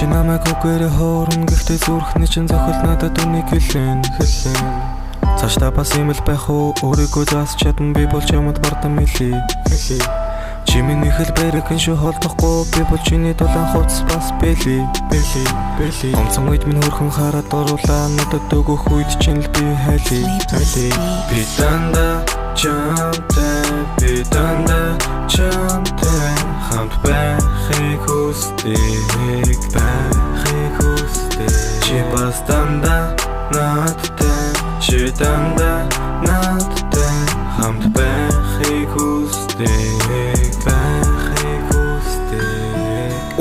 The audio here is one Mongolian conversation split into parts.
Чи намайг үгээр хоорон гэхдээ зүрхний чин зохил надад үнийг хэлэн Цаашдаа бас юм л байх уу өөрийгөө зааж чадна би бол чамд бардам хэлий Чи миний хэлбэрэг шүү холдохгүй би бол чиний дулаан хувцас бас бэлий Онцон үед минь хөрхөн хараад оруулаа надад өгөх үед чинь л би хайлий Би дандаа чамтай хамт байхыг хүсдэг Чи бас дандаа надтай чи дандаа надтай хамт байхыг хүсдэг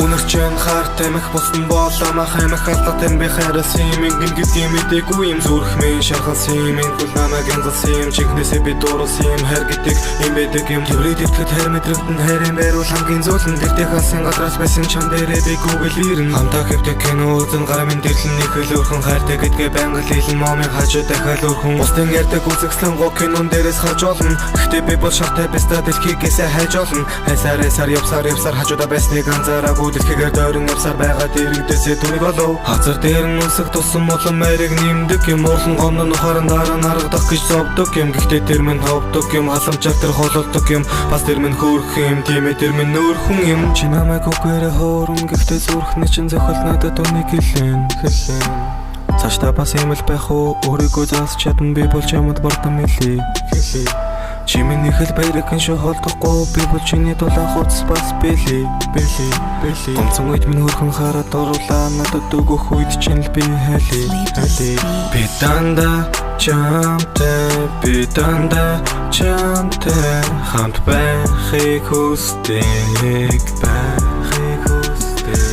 Үнэр чэн хартай мэх болсон бол амах аймах алдатай би хайрласан юм гэдгийг мэдээгүй юм зүрхмийн шархалсан юм хөл намайг янзалсан юм чигнээсээ би дууралсан юм хайр гэдэг юм байдаг юм тэрийг итгэхэд хайр мэдрэгдэн хайрын байруул хамгийн зүйл нь тэртээ халсан гадраас байсан чам дээрээ би гүгэл ирэн хамтаа хэвдэг кино үзэн гараа минь дэрлэн нэг хөл өрхөн хайртай гэдгээ байнга хэлэн момын хажуу дахиад өрхөн бусдын ярьдаг үзэгслэн гоо кинон дээрээс харж олно гэхдээ би бол шахтай бэстэ дэлхийгээсээ хайж олно хайсаар явсаар хажуудаа байсныг анзаараагүй дэлхийгээр дойрон явсаар байгаа дэрэгдээсээ түүнийг болов хазар дээр нь үсэх тусам улам мэрэг нэмдэг юм урлан гомно нохоор дараа нарагдах гэж зовдөг юм гэхдээ тэр минь ховдөг юм халамжаар тэр хололдог юм бас тэр минь хөөрх юм тиймээ тэр минь нөөрхөн юм чи намайг үгээр хоорон гэхдээ зүрхний чин зохил надад үнийг хэлэн Цаашдаа бас юм л байх уу өөрийгөө зааж чадна би бол чамд бардам хэлий Чи миний хэлбэрэг шүү холдохгүй би бол чиний дулаан хувцас бас бэлий Онцон үед минь хөрхөн хараад оруулаа надад өгөх үед чинь л би хайлий Би дандаа чамтай хамт байхыг хүсдэг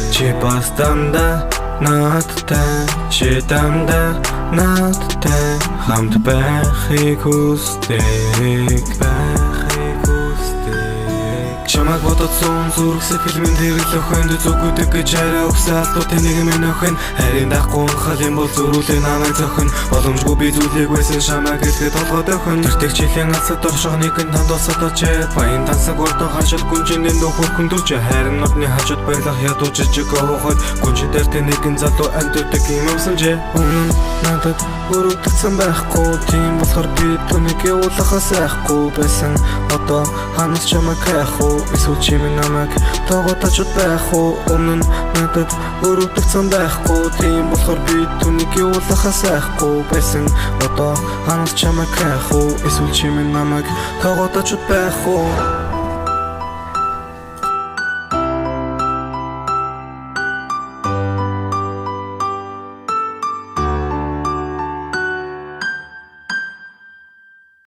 Чи бас дандаа надтай чи дандаа надтай хамт байхыг хүсдэг Чамайг бодоцсон зүрх сэтгэл минь тэрэл охинд зүгүүдэг гэж арай өгсөн алдуутай нэг минь охин харин дахгүй хал юм бол зөрүүлээ намайг зохин боломжгүй би зүйлийг байсан шамайг хэлэхэд толгойд охин тэртэг чихлийн алсад орших нэгэн танд усад очээд баян тансаг урдан хашид гүнжиний нөхөр дүрч харин нотны хажууд байлах ядуу жижиг овоход гүнжи дээртэй нэгэн залуу амьддаг юм юмсанжээ өмнө надад өрөвдөгцөн байхгүй тийм болохоор би түүнийг явуулахаас айхгүй байсан одоо ханаас чамайг хайх уу эсвэл чи минь намайг тоогоод очод байх уу өмнө надад өрөвдөгцөн байхгүй тийм болохоор би түүнийг явуулахаас айхгүй байсан одоо ханаас чамайг хайх уу эсвэл чи минь намайг тоогоод очод байх уу